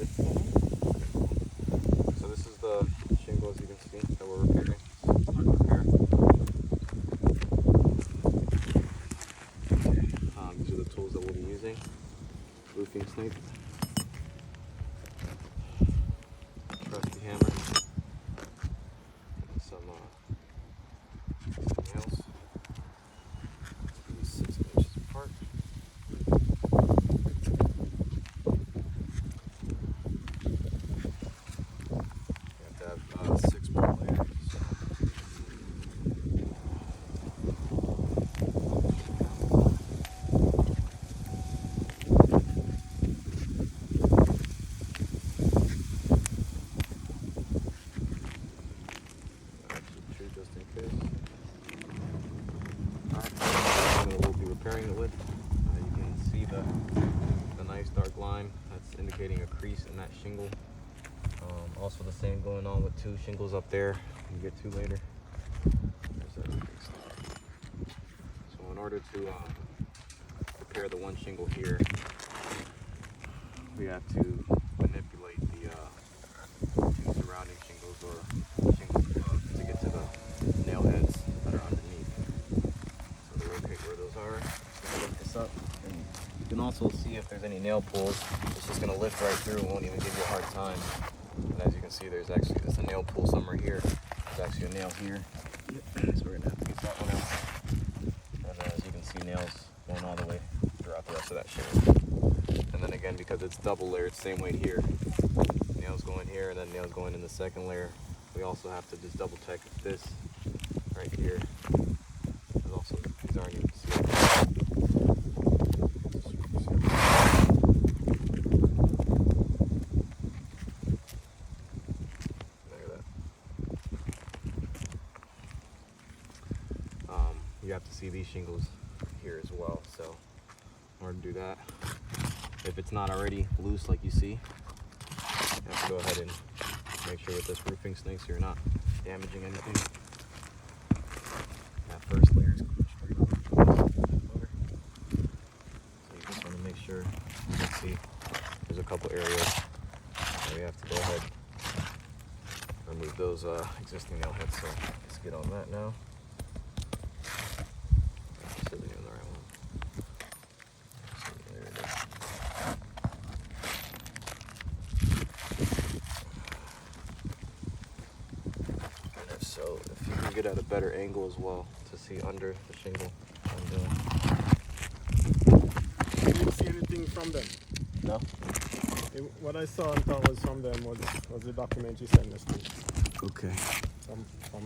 ready? So this is the shingle, as you can see, that we're repairing. These are the tools that we'll be using. Roofing snake, trusty hammer, some nails. These 6 inches apart. You have to have 6 more layers. Just in case. Alright, we'll be repairing it with. You can see the nice dark line that's indicating a crease in that shingle. Also the same going on with 2 shingles up there. You get 2 later. There's a big star. So in order to repair the one shingle here, we have to manipulate the 2 surrounding shingles or shingles to get to the nail heads that are underneath. So to locate where those are, lift this up, and you can also see if there's any nail pulls. It's just going to lift right through and won't even give you a hard time. And as you can see, there's a nail pull somewhere here. There's actually a nail here. So we're going to have to get that one out. And then as you can see, nails going all the way throughout the rest of that shingle. And then again, because it's double layered, same way here. Nails going here and then nails going in the second layer. We also have to just double check if this right here is also, these aren't even sealed. Look at that. You have to see these shingles here as well. So in order to do that, if it's not already loose like you see, you have to go ahead and make sure with this roofing snake so you're not damaging anything. That first layer is straight over the motor. So you just want to make sure, you can see there's a couple areas where you have to go ahead and remove those existing nail heads. So let's get on that now. This isn't even the right one. So there it is. So if you can get at a better angle as well to see under the shingle. Did you see anything from them? No? What I saw and thought was from them was the document you sent us to. Okay. From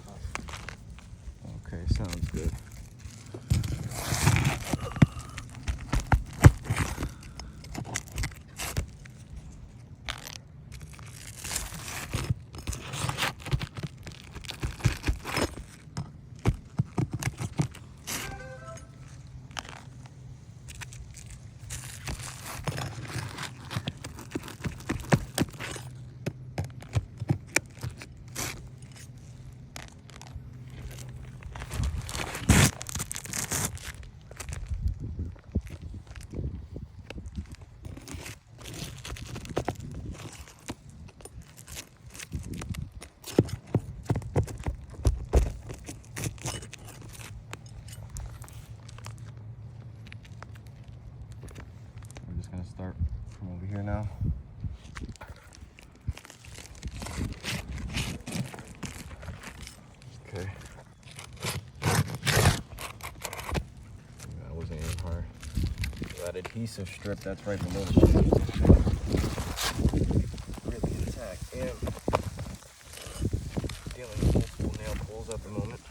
us. Okay, sounds good. Gonna start from over here now. Okay. That wasn't even hard. That adhesive strip that's right below the shingles really intact. And dealing with multiple nail pulls at the moment.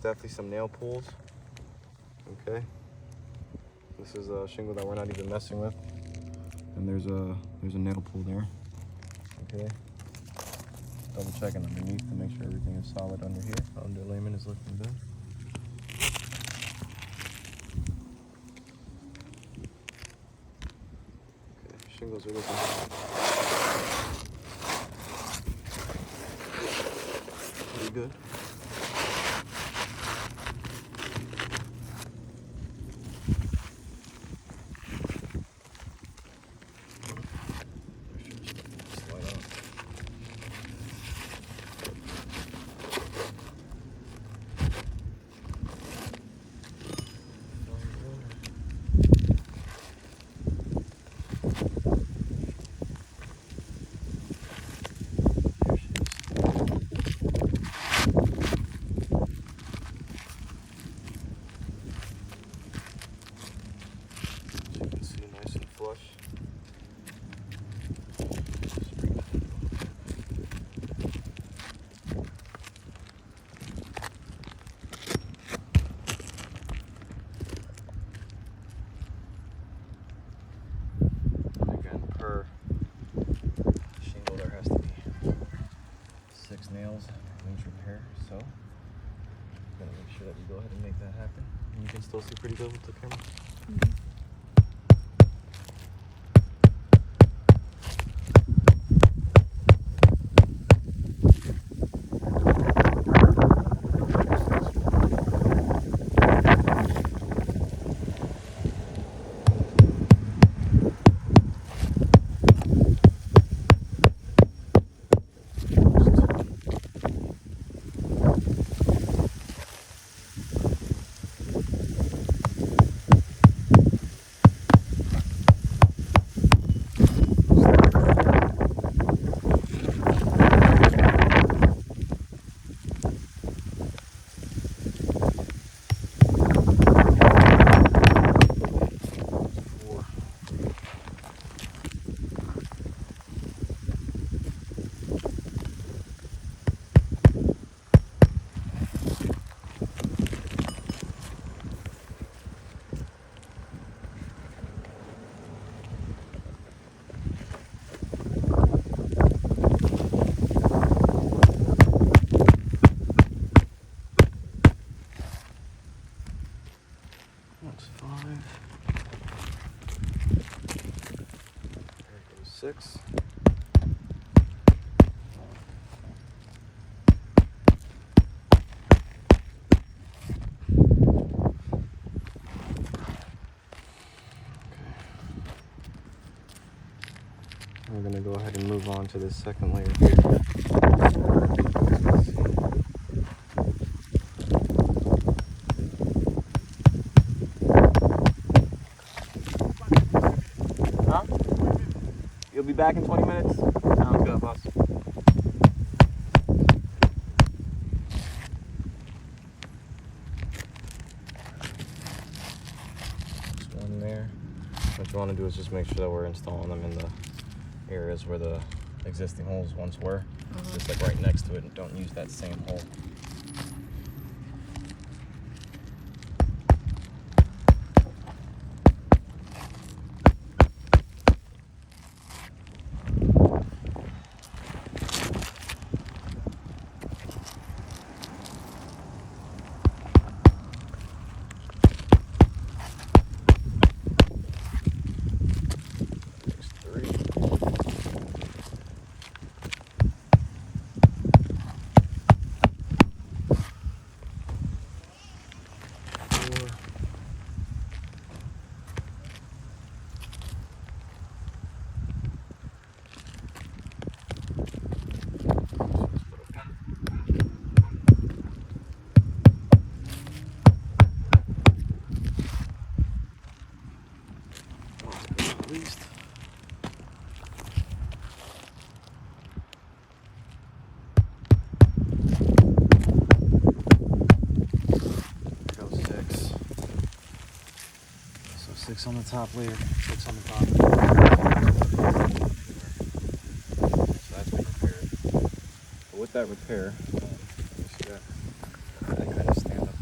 definitely some nail pulls. Okay. This is a shingle that we're not even messing with. And there's a nail pull there. Okay. Double checking underneath to make sure everything is solid under here. Underlayment is looking good. Okay, shingles are looking pretty good. Nails in each repair, so I'm gonna make sure that you go ahead and make that happen. And you can still see pretty good with the camera. That's 5. There goes 6. We're going to go ahead and move on to the second layer here. Huh? You'll be back in 20 minutes? Sounds good, boss. Just one there. What you want to do is just make sure that we're installing them in the areas where the existing holes once were. Just like right next to it, and don't use that same hole. Least. Go 6. So 6 on the top layer, 6 on the bottom. So that's been repaired. But with that repair, you see that kind of stand up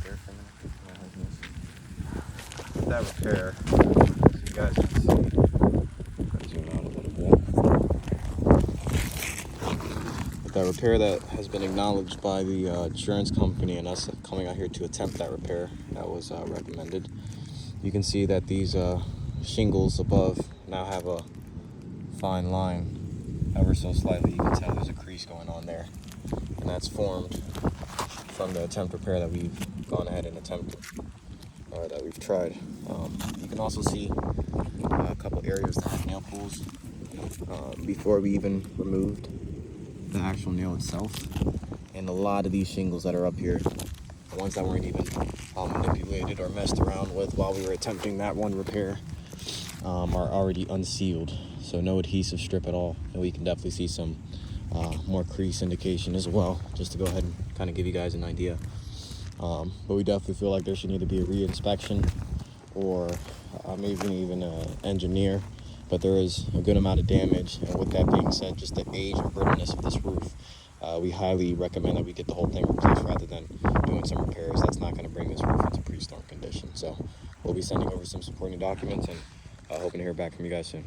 that repair, so you guys can see. I'll zoom out a little bit. But that repair that has been acknowledged by the insurance company and us coming out here to attempt that repair that was recommended. You can see that these shingles above now have a fine line, ever so slightly. You can tell there's a crease going on there, and that's formed from the attempt repair that we've gone ahead and attempted, or that we've tried. You can also see a couple areas that have nail pulls before we even removed the actual nail itself. And a lot of these shingles that are up here, the ones that weren't even manipulated or messed around with while we were attempting that one repair, are already unsealed, so no adhesive strip at all. And we can definitely see some more crease indication as well, just to go ahead and kind of give you guys an idea. But we definitely feel like there should either be a re-inspection or maybe even an engineer. But there is a good amount of damage, and with that being said, just the age and brittleness of this roof, we highly recommend that we get the whole thing replaced rather than doing some repairs. That's not going to bring this roof into pre-storm condition. So we'll be sending over some supporting documents and hoping to hear back from you guys soon.